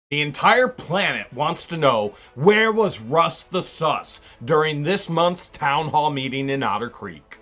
The entire planet wants to know, where was Russ the Suss during this month's town hall meeting in Otter Creek?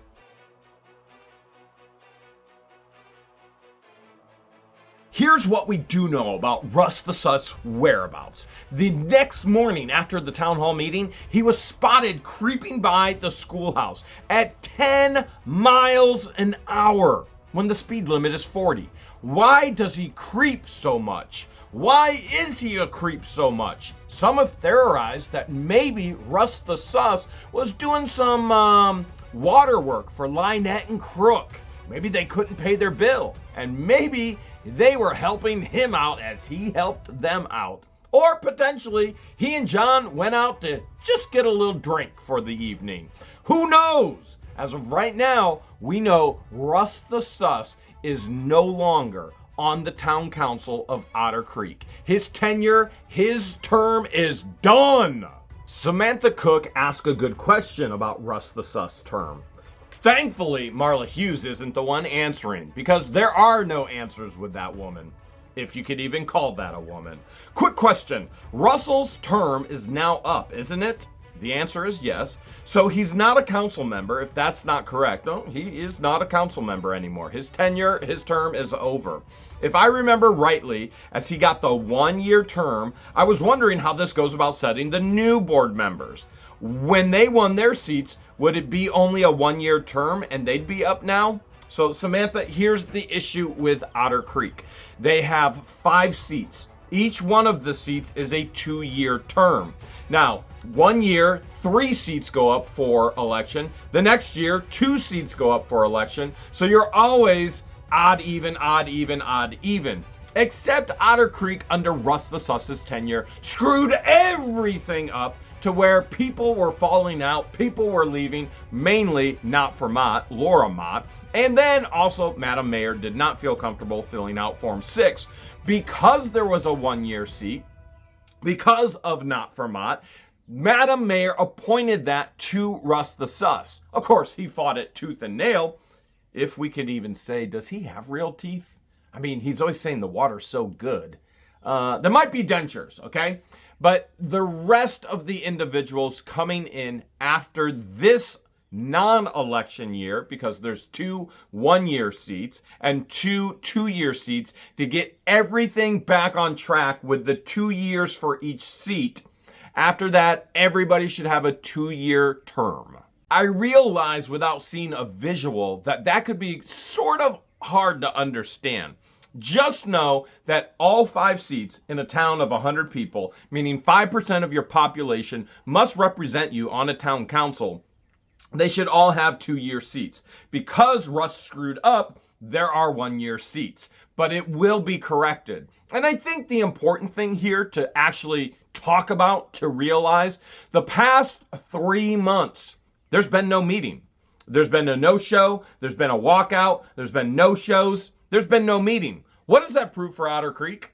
Here's what we do know about Russ the Suss' whereabouts. The next morning after the town hall meeting, he was spotted creeping by the schoolhouse at 10 miles an hour when the speed limit is 40. Why does he creep so much? Why is he a creep so much? Some have theorized that maybe Russ the Suss was doing some water work for Lynette and Crook. Maybe they couldn't pay their bill, and maybe they were helping him out as he helped them out. Or potentially, he and John went out to just get a little drink for the evening. Who knows? As of right now, we know Russ the Suss is no longer on the town council of Otter Creek. His tenure, his term is done. Samantha Cook asked a good question about Russ the Suss' term. Thankfully, Marla Hughes isn't the one answering, because there are no answers with that woman, if you could even call that a woman. Quick question. Russell's term is now up, isn't it? The answer is yes. So he's not a council member, if that's not correct. No, he is not a council member anymore. His tenure, his term is over. If I remember rightly, as he got the 1-year term, I was wondering how this goes about setting the new board members. When they won their seats, would it be only a 1-year term and they'd be up now? So Samantha, here's the issue with Otter Creek. They have 5 seats. Each one of the seats is a 2-year term. Now, 1 year, 3 seats go up for election. The next year, 2 seats go up for election. So you're always odd, even, odd, even, odd, even. Except Otter Creek under Russ the Suss's tenure screwed everything up to where people were falling out, people were leaving, mainly not for Mott, Laura Mott, and then also Madam Mayor did not feel comfortable filling out Form 6 because there was a 1-year seat, because of not for Mott. Madam Mayor appointed that to Russ the Suss. Of course, he fought it tooth and nail. If we could even say, does he have real teeth? I mean, he's always saying the water's so good. There might be dentures, okay? But the rest of the individuals coming in after this non-election year, because there's 2 1-year seats and 2 2-year seats to get everything back on track with the 2 years for each seat. After that, everybody should have a 2-year term. I realize without seeing a visual that could be sort of hard to understand. Just know that all 5 seats in a town of 100 people, meaning 5% of your population, must represent you on a town council. They should all have 2-year seats. Because Russ screwed up, there are 1-year seats, but it will be corrected. And I think the important thing here to actually talk about, to realize, the past 3 months, there's been no meeting. There's been a no-show, there's been a walkout, there's been no shows, there's been no meeting. What does that prove for Otter Creek?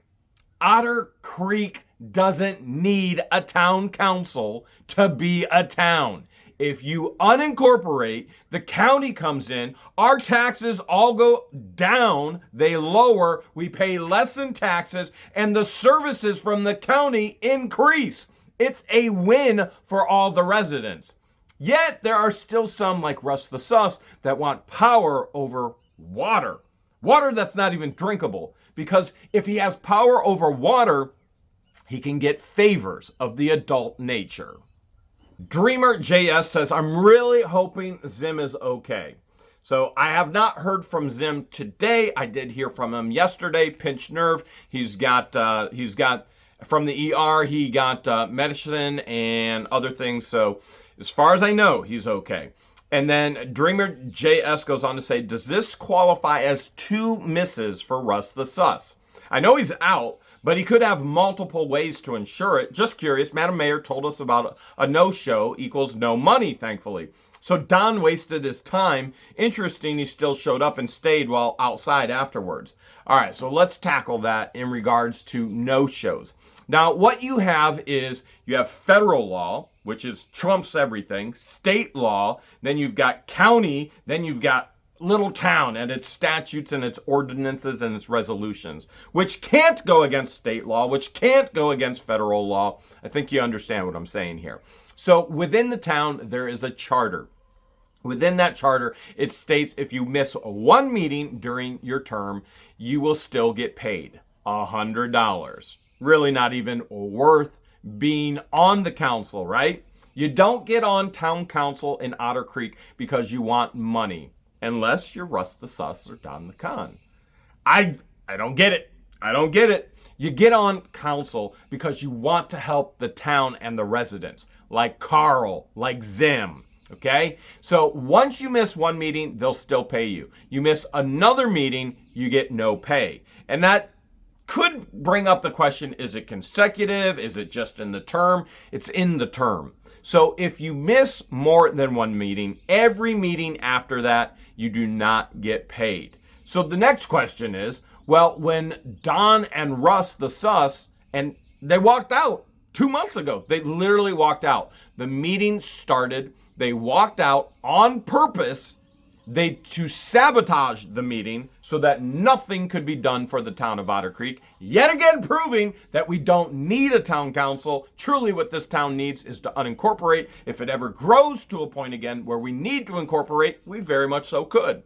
Otter Creek doesn't need a town council to be a town. If you unincorporate, the county comes in, our taxes all go down, they lower, we pay less in taxes, and the services from the county increase. It's a win for all the residents. Yet there are still some like Russ the Suss that want power over water. Water that's not even drinkable, because if he has power over water, he can get favors of the adult nature. Dreamer JS says, I'm really hoping Zim is okay. So I have not heard from Zim today. I did hear from him yesterday, pinched nerve. He's got from the ER, he got medicine and other things. So as far as I know, he's okay. And then Dreamer JS goes on to say, does this qualify as 2 misses for Russ the Suss? I know he's out, but he could have multiple ways to ensure it. Just curious, Madam Mayor told us about a no-show equals no money, thankfully. So Don wasted his time. Interesting, he still showed up and stayed while outside afterwards. All right, so let's tackle that in regards to no-shows. Now, what you have is you have federal law, which is trumps everything, state law, then you've got county, then you've got little town and its statutes and its ordinances and its resolutions, which can't go against state law, which can't go against federal law. I think you understand what I'm saying here. So within the town, there is a charter. Within that charter, it states if you miss one meeting during your term, you will still get paid $100. Really not even worth being on the council, right? You don't get on town council in Otter Creek because you want money, unless you're Russ the Suss or Don the Con. I don't get it. I don't get it. You get on council because you want to help the town and the residents, like Carl, like Zim. Okay? So once you miss one meeting, they'll still pay you. You miss another meeting, you get no pay. And that could bring up the question, is it consecutive? Is it just in the term? It's in the term. So if you miss more than one meeting, every meeting after that, you do not get paid. So the next question is, well, when Don and Russ the Suss, and they walked out 2 months ago. They literally walked out. The meeting started. They walked out on purpose to sabotage the meeting so that nothing could be done for the town of Otter Creek, yet again proving that we don't need a town council. Truly what this town needs is to unincorporate. If it ever grows to a point again where we need to incorporate, we very much so could.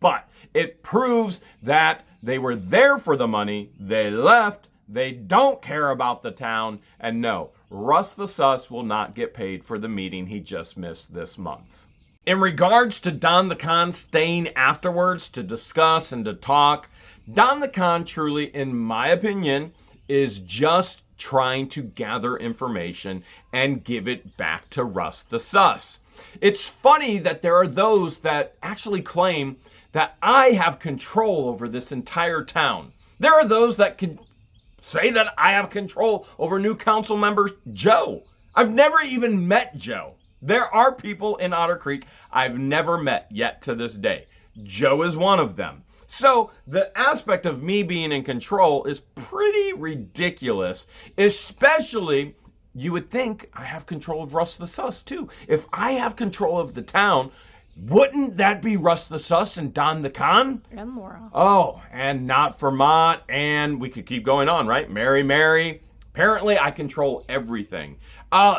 But it proves that they were there for the money, they left, they don't care about the town, and no, Russ the Suss will not get paid for the meeting he just missed this month. In regards to Don the Con staying afterwards to discuss and to talk, Don the Con truly, in my opinion, is just trying to gather information and give it back to Russ the Suss. It's funny that there are those that actually claim that I have control over this entire town. There are those that can say that I have control over new council member Joe. I've never even met Joe. There are people in Otter Creek I've never met yet to this day. Joe is one of them. So the aspect of me being in control is pretty ridiculous, especially you would think I have control of Russ the Suss too. If I have control of the town, wouldn't that be Russ the Suss and Don the Con? And Laura. Oh, and not Vermont, and we could keep going on, right? Mary. Apparently, I control everything.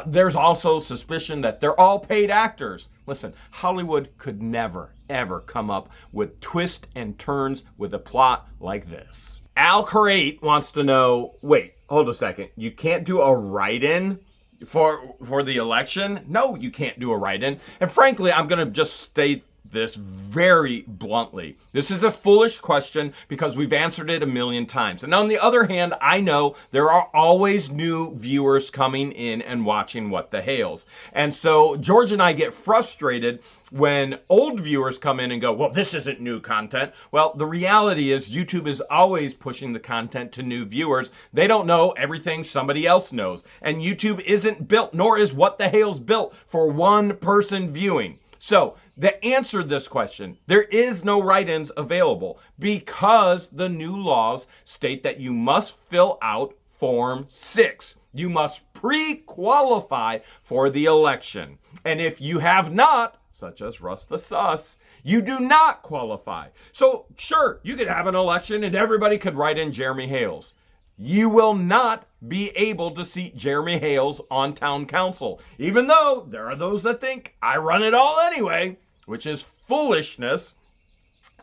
There's also suspicion that they're all paid actors. Listen, Hollywood could never, ever come up with twists and turns with a plot like this. Al Carate wants to know, wait, hold a second. You can't do a write-in for the election? No, you can't do a write-in. And frankly, I'm going to just state this very bluntly. This is a foolish question because we've answered it a million times. And on the other hand, I know there are always new viewers coming in and watching What the Hales. And so George and I get frustrated when old viewers come in and go, well, this isn't new content. Well, the reality is YouTube is always pushing the content to new viewers. They don't know everything somebody else knows. And YouTube isn't built, nor is What the Hales built for one person viewing. So the answer to this question, there is no write-ins available because the new laws state that you must fill out Form 6. You must pre-qualify for the election. And if you have not, such as Russ the Suss, you do not qualify. So sure, you could have an election and everybody could write in Jeremy Hales. You will not be able to seat Jeremy Hales on town council, even though there are those that think I run it all anyway, which is foolishness.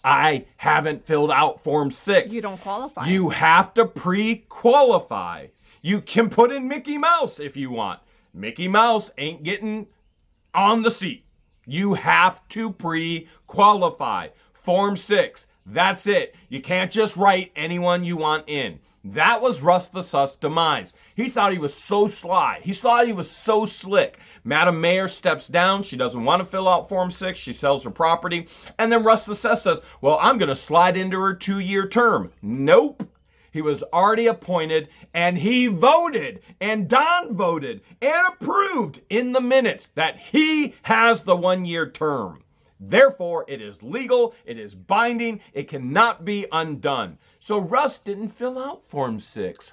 I haven't filled out Form 6. You don't qualify. You have to pre-qualify. You can put in Mickey Mouse if you want. Mickey Mouse ain't getting on the seat. You have to pre-qualify. Form 6. That's it. You can't just write anyone you want in. That was Russ the Suss' demise. He thought he was so sly. He thought he was so slick. Madam Mayor steps down. She doesn't want to fill out Form 6. She sells her property. And then Russ the Suss says, well, I'm going to slide into her 2-year term. Nope. He was already appointed, and he voted, and Don voted, and approved in the minutes that he has the 1-year term. Therefore, it is legal, it is binding, it cannot be undone. So Russ didn't fill out Form 6.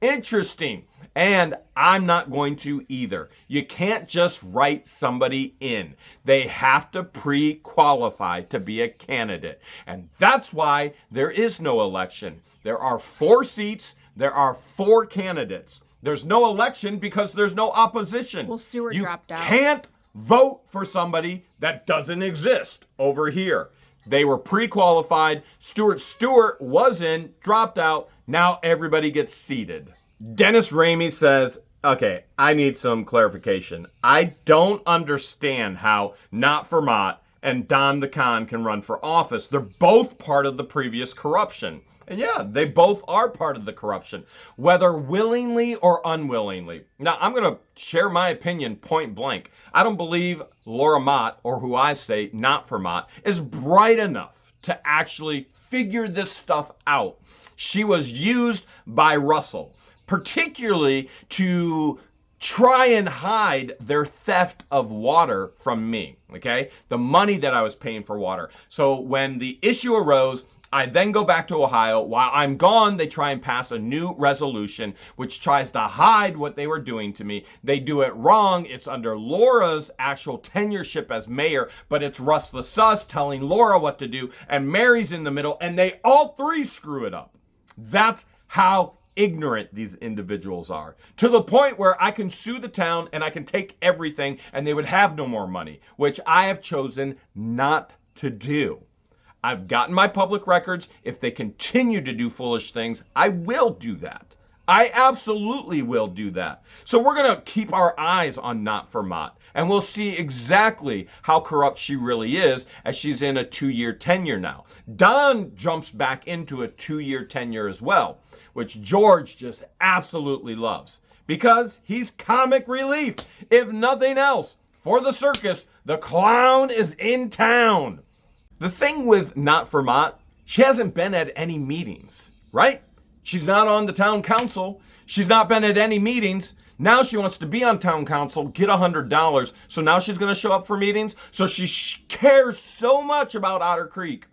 Interesting. And I'm not going to either. You can't just write somebody in. They have to pre-qualify to be a candidate. And that's why there is no election. There are 4 seats. There are 4 candidates. There's no election because there's no opposition. Well, Stewart dropped out. You can't vote for somebody that doesn't exist over here. They were pre-qualified. Stewart was in, dropped out. Now everybody gets seated. Dennis Ramey says, okay, I need some clarification. I don't understand how Not for Mott and Don the Con can run for office. They're both part of the previous corruption. And yeah, they both are part of the corruption, whether willingly or unwillingly. Now, I'm going to share my opinion point blank. I don't believe Laura Mott, or who I say Not for Mott, is bright enough to actually figure this stuff out. She was used by Russell, particularly to try and hide their theft of water from me, okay? The money that I was paying for water. So when the issue arose, I then go back to Ohio. While I'm gone, they try and pass a new resolution which tries to hide what they were doing to me. They do it wrong. It's under Laura's actual tenureship as mayor, but it's Russ The Suss telling Laura what to do, and Mary's in the middle, and they all 3 screw it up. That's how ignorant these individuals are, to the point where I can sue the town and I can take everything and they would have no more money, which I have chosen not to do. I've gotten my public records. If they continue to do foolish things, I will do that. I absolutely will do that. So we're going to keep our eyes on Not for Mott, and we'll see exactly how corrupt she really is, as she's in a 2-year tenure now. Don jumps back into a 2-year tenure as well, which George just absolutely loves because he's comic relief. If nothing else, for the circus, the clown is in town. The thing with Not for Mott, she hasn't been at any meetings, right? She's not on the town council. She's not been at any meetings. Now she wants to be on town council, get $100. So now she's going to show up for meetings. So she cares so much about Otter Creek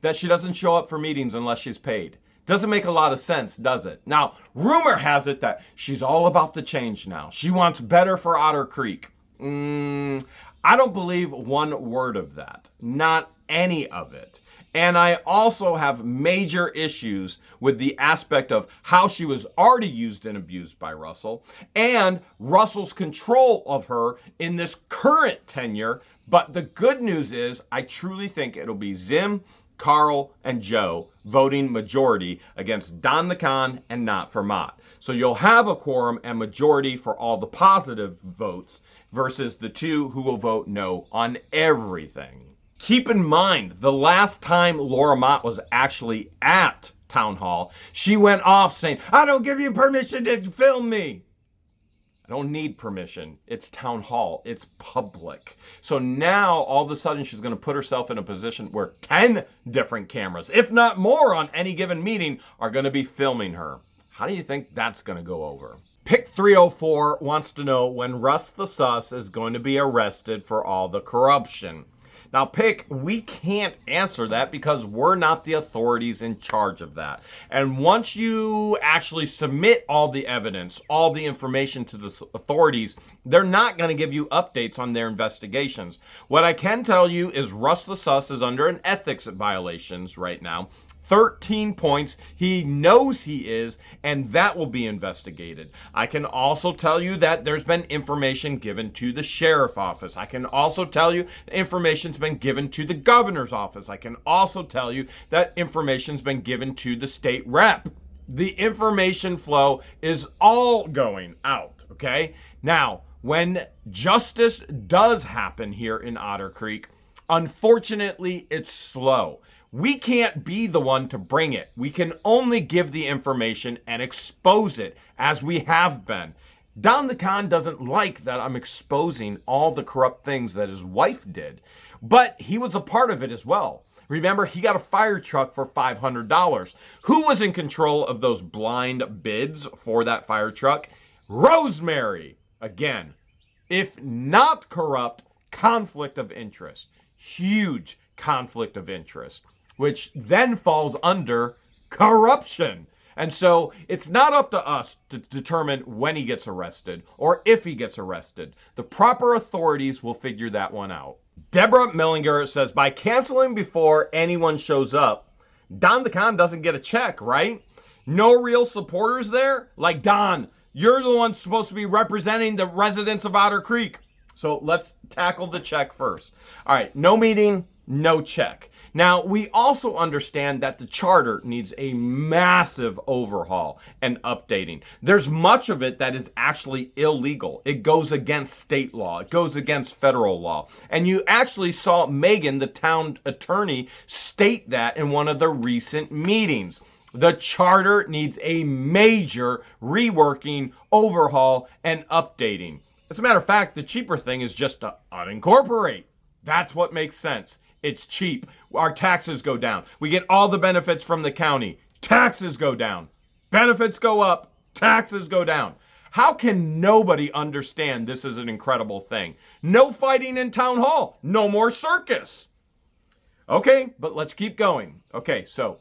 that she doesn't show up for meetings unless she's paid. Doesn't make a lot of sense, does it? Now, rumor has it that she's all about the change now. She wants better for Otter Creek. I don't believe one word of that. Not any of it. And I also have major issues with the aspect of how she was already used and abused by Russell, and Russell's control of her in this current tenure. But the good news is I truly think it'll be Zim, Carl, and Joe voting majority against Don the Con and Not for Mott. So you'll have a quorum and majority for all the positive votes versus the 2 who will vote no on everything. Keep in mind, the last time Laura Mott was actually at Town Hall, she went off saying, I don't give you permission to film me. I don't need permission. It's Town Hall. It's public. So now, all of a sudden, she's going to put herself in a position where 10 different cameras, if not more on any given meeting, are going to be filming her. How do you think that's going to go over? Pick 304 wants to know when Russ the Suss is going to be arrested for all the corruption. Now, Pick, we can't answer that because we're not the authorities in charge of that. And once you actually submit all the evidence, all the information to the authorities, they're not going to give you updates on their investigations. What I can tell you is Russ the Suss is under an ethics violations right now. 13 points. He knows he is, and that will be investigated. I can also tell you that there's been information given to the sheriff office. I can also tell you information's been given to the governor's office. I can also tell you that information's been given to the state rep. The information flow is all going out, okay? Now, when justice does happen here in Otter Creek, unfortunately, it's slow. We can't be the one to bring it. We can only give the information and expose it, as we have been. Don the Con doesn't like that I'm exposing all the corrupt things that his wife did, but he was a part of it as well. Remember, he got a fire truck for $500. Who was in control of those blind bids for that fire truck? Rosemary. Again, if not corrupt, conflict of interest. Huge conflict of interest, which then falls under corruption. And so it's not up to us to determine when he gets arrested or if he gets arrested. The proper authorities will figure that one out. Deborah Millinger says, by canceling before anyone shows up, Don the Con doesn't get a check, right? No real supporters there? Like, Don, you're the one supposed to be representing the residents of Otter Creek. So let's tackle the check first. All right, no meeting, no check. Now, we also understand that the charter needs a massive overhaul and updating. There's much of it that is actually illegal. It goes against state law. It goes against federal law. And you actually saw Megan, the town attorney, state that in one of the recent meetings. The charter needs a major reworking, overhaul, and updating. As a matter of fact, the cheaper thing is just to unincorporate. That's what makes sense. It's cheap. Our taxes go down. We get all the benefits from the county. Taxes go down. Benefits go up. Taxes go down. How can nobody understand this is an incredible thing? No fighting in town hall. No more circus. Okay, but let's keep going. Okay, so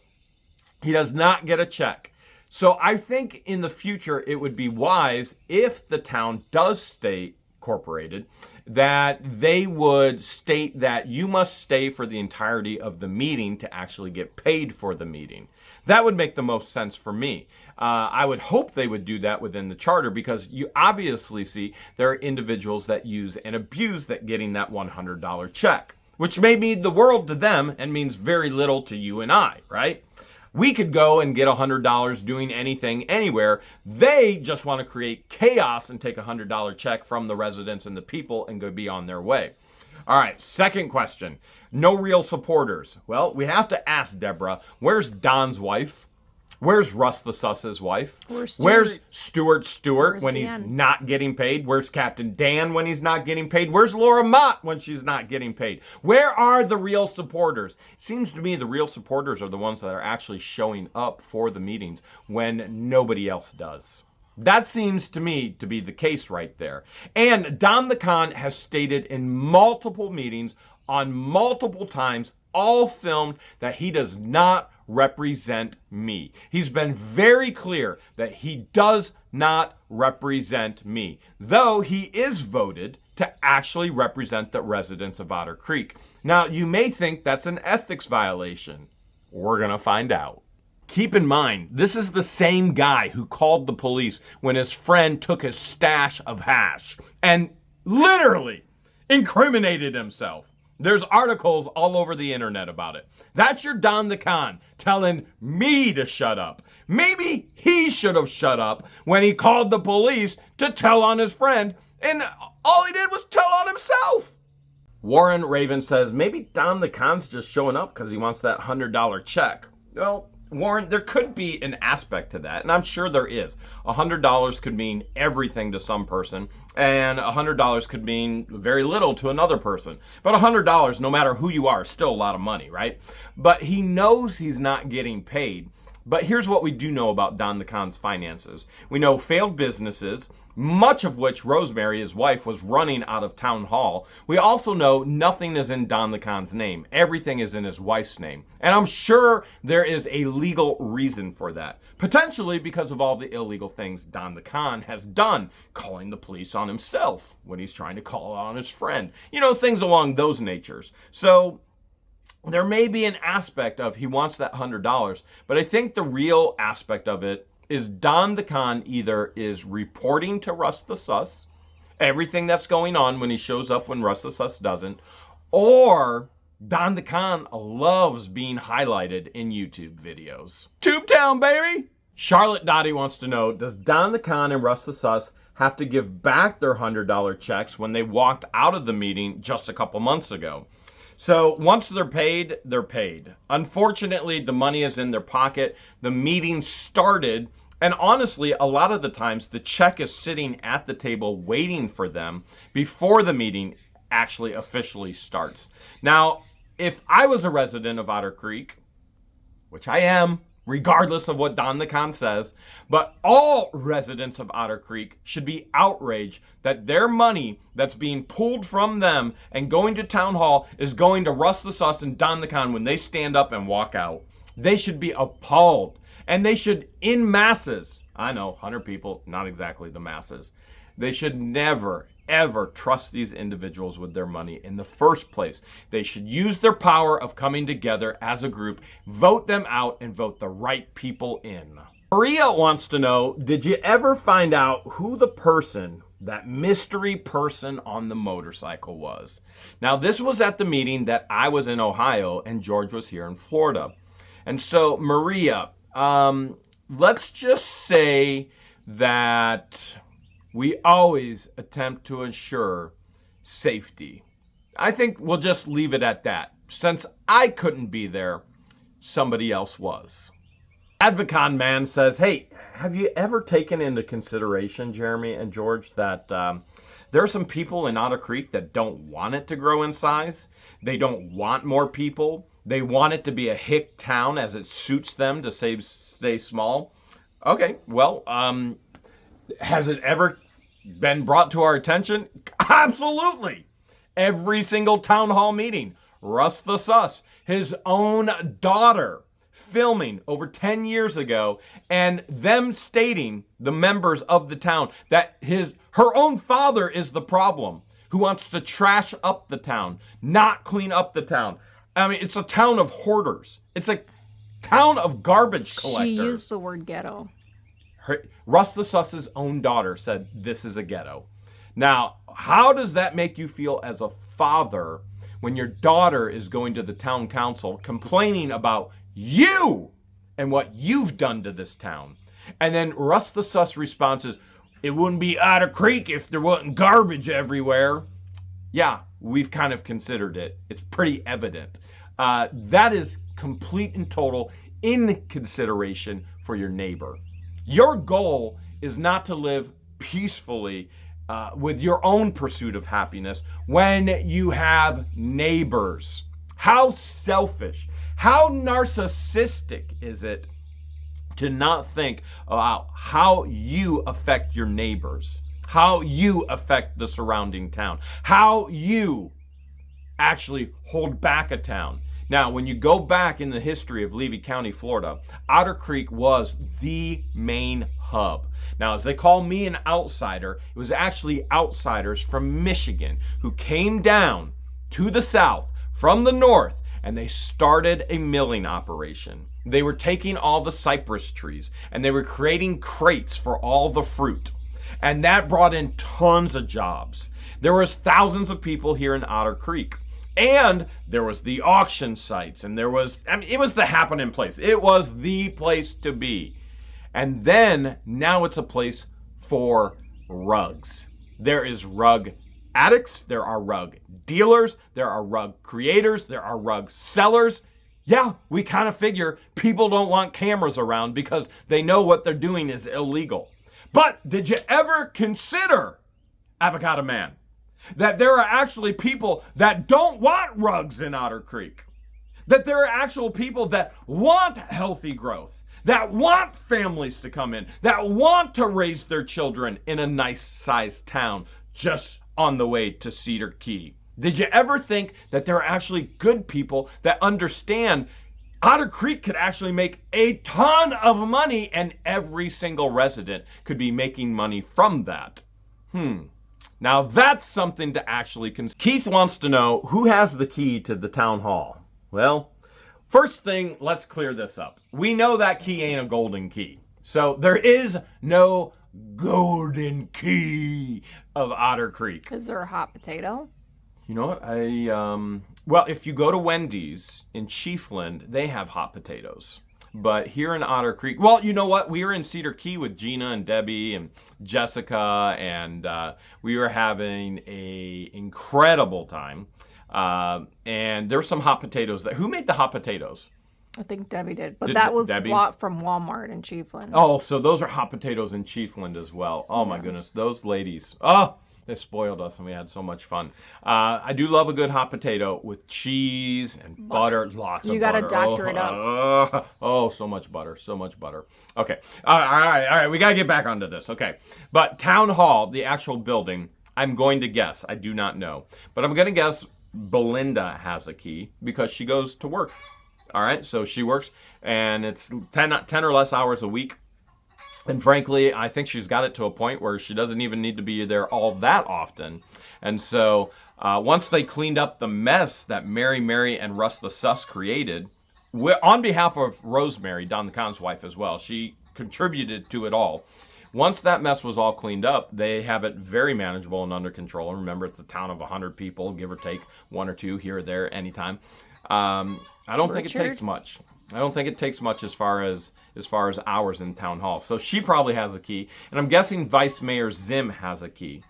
he does not get a check. So I think in the future it would be wise if the town does stay incorporated that they would state that you must stay for the entirety of the meeting to actually get paid for the meeting. That would make the most sense for me. I would hope they would do that within the charter because you obviously see there are individuals that use and abuse that getting that $100 check, which may mean the world to them and means very little to you and I, right? We could go and get $100 doing anything anywhere. They just want to create chaos and take a $100 check from the residents and the people and go be on their way. All right, second question. No real supporters. Well, we have to ask Deborah, where's Don's wife? Where's Russ the Suss's wife? Where's Stuart Stewart when he's not getting paid? Where's Captain Dan when he's not getting paid? Where's Laura Mott when she's not getting paid? Where are the real supporters? It seems to me the real supporters are the ones that are actually showing up for the meetings when nobody else does. That seems to me to be the case right there. And Don the Con has stated in multiple meetings on multiple times, all filmed, that he does not represent me. He's been very clear that he does not represent me, though he is voted to actually represent the residents of Otter Creek. Now, you may think that's an ethics violation. We're going to find out. Keep in mind, this is the same guy who called the police when his friend took his stash of hash and literally incriminated himself. There's articles all over the internet about it. That's your Don the Con telling me to shut up. Maybe he should have shut up when he called the police to tell on his friend, and all he did was tell on himself. Warren Raven says, maybe Don the Con's just showing up because he wants that $100 check. Well, Warren, there could be an aspect to that, and I'm sure there is. $100 could mean everything to some person, and $100 could mean very little to another person. But $100, no matter who you are, is still a lot of money, right? But he knows he's not getting paid. But here's what we do know about Don the Con's finances. We know failed businesses, much of which Rosemary, his wife, was running out of town hall. We also know nothing is in Don the Con's name. Everything is in his wife's name. And I'm sure there is a legal reason for that. Potentially because of all the illegal things Don the Con has done, calling the police on himself when he's trying to call on his friend. You know, things along those natures. So there may be an aspect of he wants that $100, but I think the real aspect of it is Don the Con either is reporting to Russ the Suss everything that's going on when he shows up when Russ the Suss doesn't, or Don the Con loves being highlighted in YouTube videos. Tube Town, baby! Charlotte Dottie wants to know, does Don the Con and Russ the Suss have to give back their $100 checks when they walked out of the meeting just a couple months ago? So once they're paid, they're paid. Unfortunately, the money is in their pocket. The meeting started, and honestly, a lot of the times, the check is sitting at the table waiting for them before the meeting actually officially starts. Now, if I was a resident of Otter Creek, which I am, regardless of what Don the Con says, but all residents of Otter Creek should be outraged that their money that's being pulled from them and going to town hall is going to Russ the Suss and Don the Con when they stand up and walk out. They should be appalled. And they should, in masses, I know, 100 people, not exactly the masses, they should never, ever trust these individuals with their money in the first place. They should use their power of coming together as a group, vote them out, and vote the right people in. Maria wants to know, did you ever find out who the person, that mystery person on the motorcycle was? Now, this was at the meeting that I was in Ohio and George was here in Florida. And so, Maria, let's just say that we always attempt to ensure safety. I think we'll just leave it at that. Since I couldn't be there, somebody else was. Advocon Man says, hey, have you ever taken into consideration, Jeremy and George, that there are some people in Otter Creek that don't want it to grow in size? They don't want more people. They want it to be a hick town as it suits them to stay small. Okay, well, has it ever been brought to our attention? Absolutely. Every single town hall meeting, Russ The Suss, his own daughter, filming over 10 years ago, and them stating, the members of the town, that her own father is the problem, who wants to trash up the town, not clean up the town. I mean, it's a town of hoarders. It's a town of garbage collectors. She used the word ghetto. Russ The Suss's own daughter said, this is a ghetto. Now, how does that make you feel as a father when your daughter is going to the town council complaining about you and what you've done to this town? And then Russ The Suss responds is, it wouldn't be Otter Creek if there wasn't garbage everywhere. Yeah, we've kind of considered it. It's pretty evident. That is complete and total inconsideration for your neighbor. Your goal is not to live peacefully with your own pursuit of happiness when you have neighbors. How selfish, how narcissistic is it to not think about how you affect your neighbors, how you affect the surrounding town, how you actually hold back a town. Now, when you go back in the history of Levy County, Florida, Otter Creek was the main hub. Now, as they call me an outsider, it was actually outsiders from Michigan who came down to the south from the north, and they started a milling operation. They were taking all the cypress trees and they were creating crates for all the fruit. And that brought in tons of jobs. There was thousands of people here in Otter Creek. And there was the auction sites, and there was, it was the happening place. It was the place to be. And then now it's a place for rugs. There is rug addicts, there are rug dealers, there are rug creators, there are rug sellers. Yeah, we kind of figure people don't want cameras around because they know what they're doing is illegal. But did you ever consider, Avocado Man, that there are actually people that don't want rugs in Otter Creek? That there are actual people that want healthy growth, that want families to come in, that want to raise their children in a nice sized town just on the way to Cedar Key. Did you ever think that there are actually good people that understand Otter Creek could actually make a ton of money and every single resident could be making money from that? Now that's something to actually consider. Keith wants to know who has the key to the town hall. Well, first thing, let's clear this up. We know that key ain't a golden key. So there is no golden key of Otter Creek. Is there a hot potato? You know what? Well, if you go to Wendy's in Chiefland, they have hot potatoes. But here in Otter Creek, well, you know what? We were in Cedar Key with Gina and Debbie and Jessica, and we were having an incredible time. And there were some hot potatoes there. Who made the hot potatoes? I think Debbie did. But that was bought from Walmart in Chiefland. Oh, so those are hot potatoes in Chiefland as well. Oh, my goodness. Those ladies. Oh, they spoiled us, and we had so much fun. I do love a good hot potato with cheese and butter. Lots of butter. You got to doctor it up. Oh, so much butter. So much butter. Okay. All right. We got to get back onto this. Okay. But Town Hall, the actual building, I'm going to guess. I do not know. But I'm going to guess Belinda has a key because she goes to work All right, so she works, and it's 10 or less hours a week. And frankly, I think she's got it to a point where she doesn't even need to be there all that often. And so once they cleaned up the mess that Mary, and Russ the Suss created, on behalf of Rosemary, Don the Con's wife as well, she contributed to it all. Once that mess was all cleaned up, they have it very manageable and under control. And remember, it's a town of 100 people, give or take 1 or 2 here or there anytime. I don't think it takes much. I don't think it takes much as far as hours in town hall. So she probably has a key, and I'm guessing Vice Mayor Zim has a key.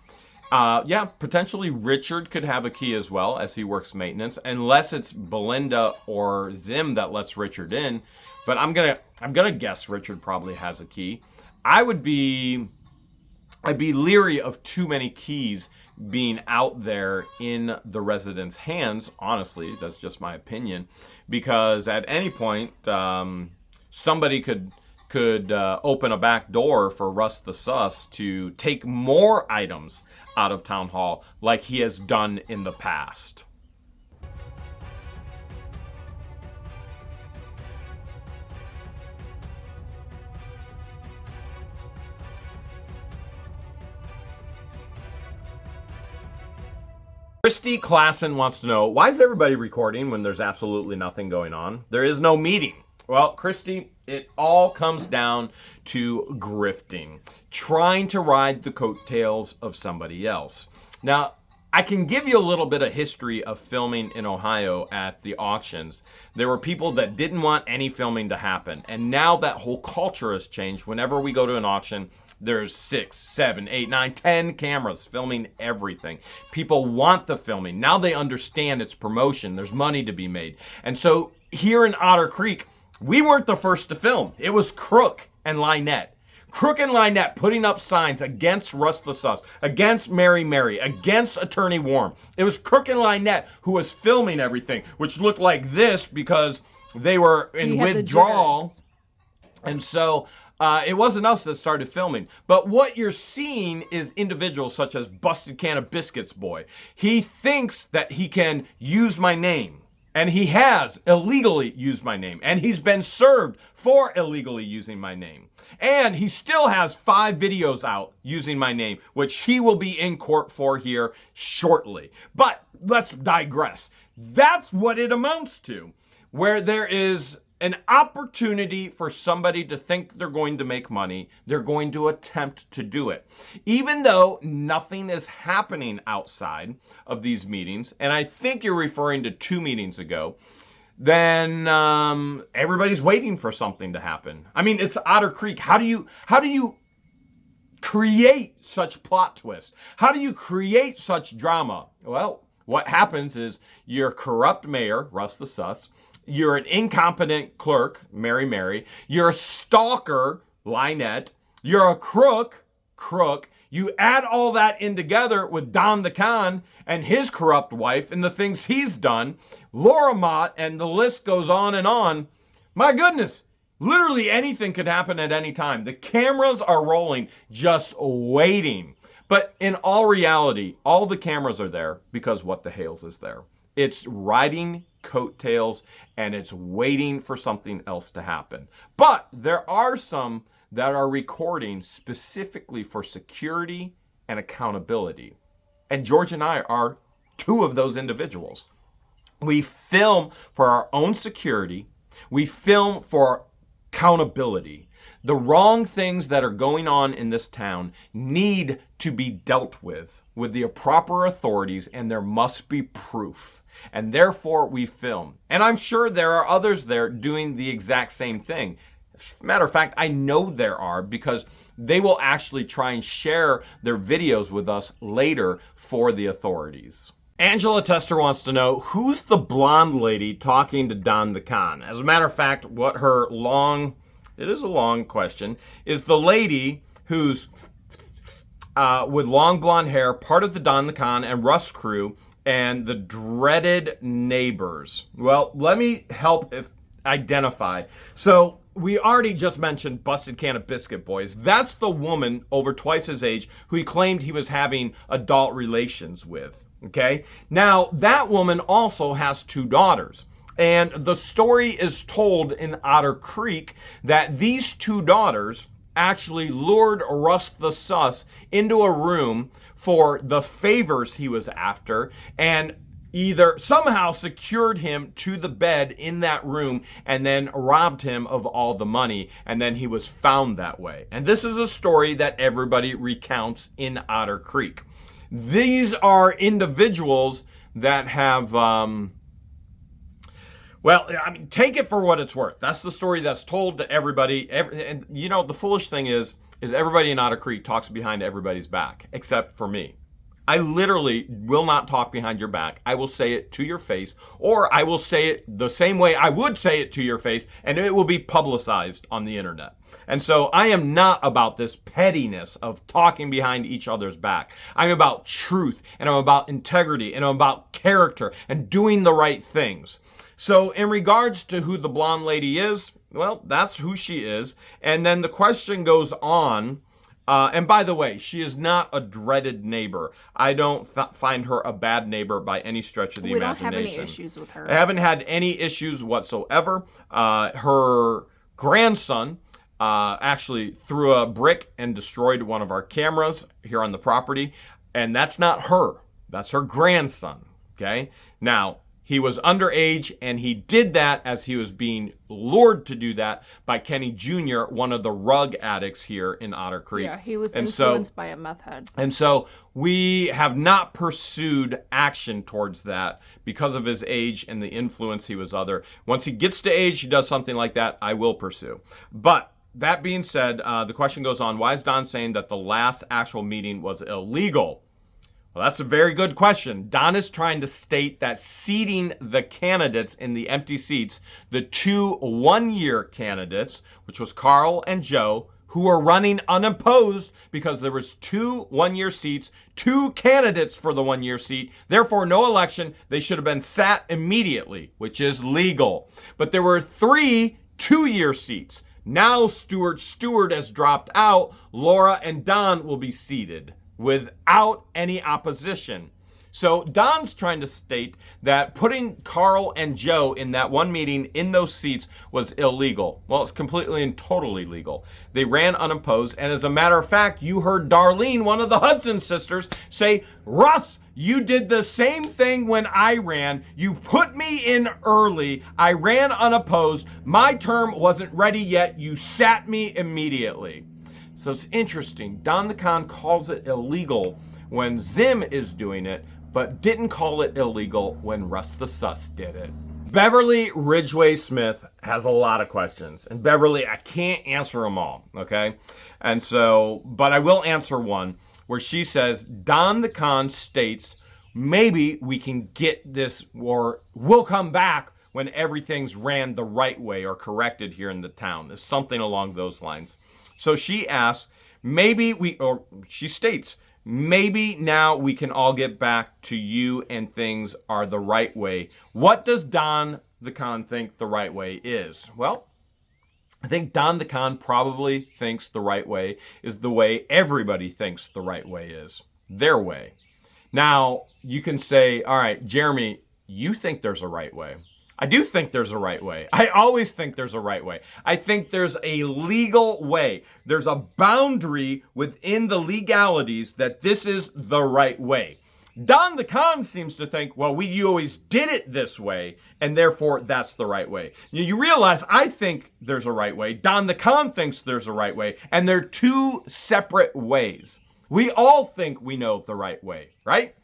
Yeah, potentially Richard could have a key as well, as he works maintenance, unless it's Belinda or Zim that lets Richard in. But I'm gonna guess Richard probably has a key. I'd be leery of too many keys being out there in the residents' hands. Honestly, that's just my opinion, because at any point somebody could open a back door for Russ the Suss to take more items out of town hall, like he has done in the past. Christy Klassen wants to know, why is everybody recording when there's absolutely nothing going on? There is no meeting. Well, Christy, it all comes down to grifting, trying to ride the coattails of somebody else. Now, I can give you a little bit of history of filming in Ohio at the auctions. There were people that didn't want any filming to happen, and now that whole culture has changed. Whenever we go to an auction, there's 6, 7, 8, 9, 10 cameras filming everything. People want the filming. Now they understand it's promotion. There's money to be made. And so here in Otter Creek, we weren't the first to film. It was Crook and Lynette. Crook and Lynette putting up signs against Russ the Suss, against Mary, against Attorney Warm. It was Crook and Lynette who was filming everything, which looked like this because they were in withdrawal. And so it wasn't us that started filming. But what you're seeing is individuals such as Busted Can of Biscuits Boy. He thinks that he can use my name. And he has illegally used my name. And he's been served for illegally using my name. And he still has 5 videos out using my name, which he will be in court for here shortly. But let's digress. That's what it amounts to, where there is an opportunity for somebody to think they're going to make money. They're going to attempt to do it. Even though nothing is happening outside of these meetings, and I think you're referring to 2 meetings ago, then everybody's waiting for something to happen. I mean, it's Otter Creek. How do you create such plot twists? How do you create such drama? Well, what happens is your corrupt mayor, Russ the Suss, you're an incompetent clerk, Mary, you're a stalker, Lynette, you're a crook, you add all that in together with Don the Con and his corrupt wife and the things he's done, Laura Mott, and the list goes on and on. My goodness, literally anything could happen at any time. The cameras are rolling, just waiting. But in all reality, all the cameras are there because What the Hales is there. It's riding coattails and it's waiting for something else to happen. But there are some that are recording specifically for security and accountability. And George and I are 2 of those individuals. We film for our own security. We film for accountability. The wrong things that are going on in this town need to be dealt with the proper authorities, and there must be proof. And therefore, we film. And I'm sure there are others there doing the exact same thing. As a matter of fact, I know there are, because they will actually try and share their videos with us later for the authorities. Angela Tester wants to know, who's the blonde lady talking to Don the Con? As a matter of fact, what her it is a long question, is the lady who's with long blonde hair, part of the Don the Con and Russ crew, and the dreaded neighbors. Well, let me help identify. So we already just mentioned Busted Can of Biscuit Boys. That's the woman over twice his age who he claimed he was having adult relations with. Okay? Now, that woman also has 2 daughters. And the story is told in Otter Creek that these two daughters actually lured Russ the Suss into a room for the favors he was after and either somehow secured him to the bed in that room and then robbed him of all the money, and then he was found that way. And this is a story that everybody recounts in Otter Creek. These are individuals that have, take it for what it's worth. That's the story that's told to everybody. And you know, the foolish thing is everybody in Otter Creek talks behind everybody's back, except for me. I literally will not talk behind your back. I will say it to your face, or I will say it the same way I would say it to your face, and it will be publicized on the internet. And so I am not about this pettiness of talking behind each other's back. I'm about truth, and I'm about integrity, and I'm about character, and doing the right things. So in regards to who the blonde lady is, well, that's who she is. And then the question goes on. And by the way, she is not a dreaded neighbor. I don't find her a bad neighbor by any stretch of the imagination. We don't have any issues with her. I haven't had any issues whatsoever. Her grandson actually threw a brick and destroyed one of our cameras here on the property. And that's not her. That's her grandson. Okay? Now, he was underage, and he did that as he was being lured to do that by Kenny Jr., one of the rug addicts here in Otter Creek. Yeah, he was influenced by a meth head. And so we have not pursued action towards that because of his age and the influence he was under. Once he gets to age, he does something like that, I will pursue. But that being said, the question goes on, why is Don saying that the last actual meeting was illegal? Well, that's a very good question. Don is trying to state that seating the candidates in the empty seats, the two one-year candidates, which was Carl and Joe, who were running unopposed because there was two one-year seats, two candidates for the one-year seat, therefore no election. They should have been sat immediately, which is legal. But there were three two-year seats. Now Stewart has dropped out. Laura and Don will be seated without any opposition. So Don's trying to state that putting Carl and Joe in that one meeting in those seats was illegal. Well, it's completely and totally legal. They ran unopposed, and as a matter of fact, you heard Darlene, one of the Hudson sisters, say, Russ, you did the same thing when I ran. You put me in early. I ran unopposed. My term wasn't ready yet. You sat me immediately. So it's interesting. Don the Con calls it illegal when Zim is doing it, but didn't call it illegal when Russ the Suss did it. Beverly Ridgway Smith has a lot of questions. And Beverly, I can't answer them all, okay? And so, but I will answer one where she says, Don the Con states, maybe we can get this, or we'll come back when everything's ran the right way or corrected here in the town. There's something along those lines. So she asks, she states, maybe now we can all get back to you and things are the right way. What does Don the Con think the right way is? Well, I think Don the Con probably thinks the right way is the way everybody thinks the right way is. Their way. Now, you can say, all right, Jeremy, you think there's a right way. I do think there's a right way. I always think there's a right way. I think there's a legal way. There's a boundary within the legalities that this is the right way. Don the Con seems to think, well, you always did it this way, and therefore that's the right way. You realize I think there's a right way. Don the Con thinks there's a right way, and they're two separate ways. We all think we know the right way, right?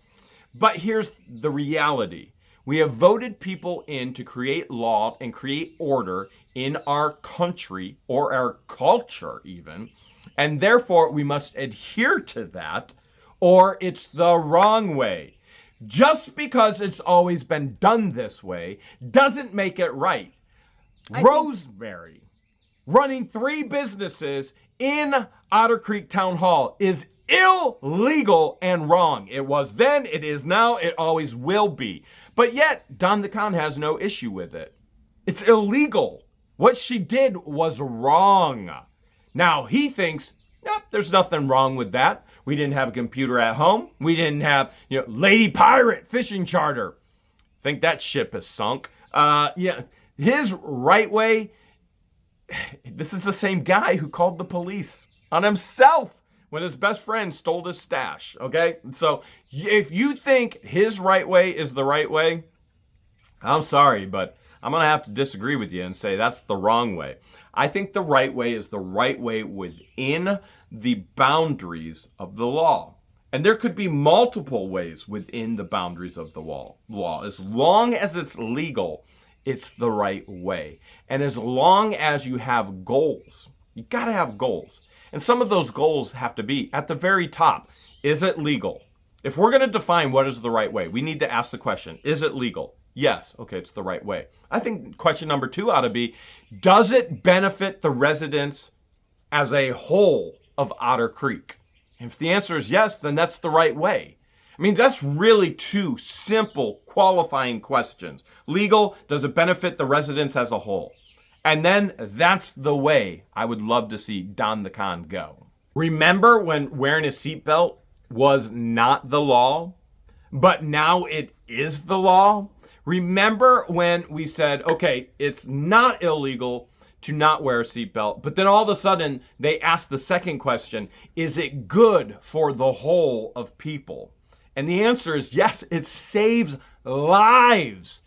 But here's the reality. We have voted people in to create law and create order in our country or our culture even, and therefore we must adhere to that or it's the wrong way. Just because it's always been done this way doesn't make it right. Rosemary, running 3 businesses in Otter Creek Town Hall is illegal and wrong. It was then, it is now, it always will be. But yet, Don the Con has no issue with it. It's illegal. What she did was wrong. Now, he thinks, there's nothing wrong with that. We didn't have a computer at home. We didn't have, Lady Pirate fishing charter. Think that ship is sunk. Yeah, his right way. This is the same guy who called the police on himself when his best friend stole his stash. Okay, so if you think his right way is the right way, I'm sorry, but I'm going to have to disagree with you and say that's the wrong way. I think the right way is the right way within the boundaries of the law. And there could be multiple ways within the boundaries of the law. As long as it's legal, it's the right way. And as long as you have goals, you got to have goals. And some of those goals have to be at the very top. Is it legal? If we're going to define what is the right way, we need to ask the question, is it legal? Yes. Okay, it's the right way. I think question number 2 ought to be, does it benefit the residents as a whole of Otter Creek? If the answer is yes, then that's the right way. I mean, that's really 2 simple qualifying questions. Legal, does it benefit the residents as a whole? And then that's the way I would love to see Don the Con go. Remember when wearing a seatbelt was not the law, but now it is the law? Remember when we said, okay, it's not illegal to not wear a seatbelt, but then all of a sudden they asked the second question, is it good for the whole of people? And the answer is yes, it saves lives.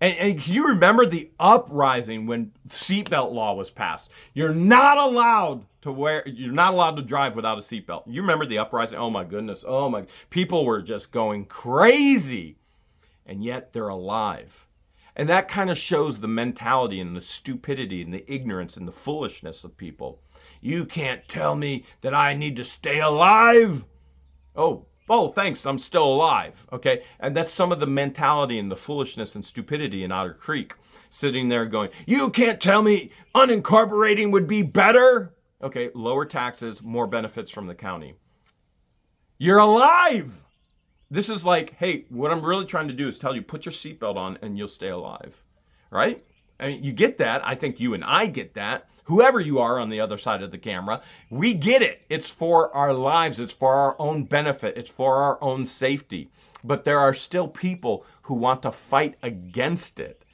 And can you remember the uprising when seatbelt law was passed? You're not allowed to drive without a seatbelt. You remember the uprising? Oh my goodness. Oh my, people were just going crazy. And yet they're alive. And that kind of shows the mentality and the stupidity and the ignorance and the foolishness of people. You can't tell me that I need to stay alive. Oh, thanks, I'm still alive. Okay, and that's some of the mentality and the foolishness and stupidity in Otter Creek. Sitting there going, you can't tell me unincorporating would be better. Okay, lower taxes, more benefits from the county. You're alive. This is like, hey, what I'm really trying to do is tell you, put your seatbelt on and you'll stay alive, right? I mean, you get that. I think you and I get that. Whoever you are on the other side of the camera, we get it. It's for our lives. It's for our own benefit. It's for our own safety. But there are still people who want to fight against it.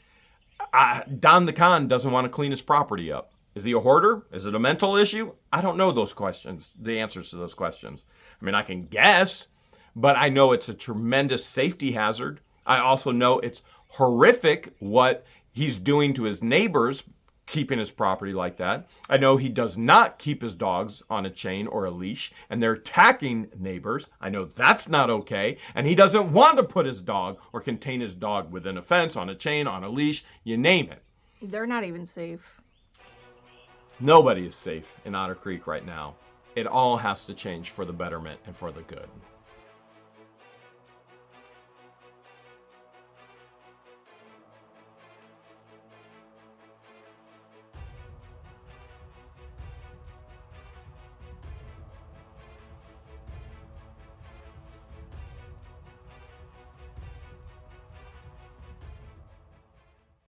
Don the Con doesn't want to clean his property up. Is he a hoarder? Is it a mental issue? I don't know those questions, the answers to those questions. I mean, I can guess, but I know it's a tremendous safety hazard. I also know it's horrific what he's doing to his neighbors, keeping his property like that. I know he does not keep his dogs on a chain or a leash, and they're attacking neighbors. I know that's not okay, and he doesn't want to put his dog or contain his dog within a fence, on a chain, on a leash, you name it. They're not even safe. Nobody is safe in Otter Creek right now. It all has to change for the betterment and for the good.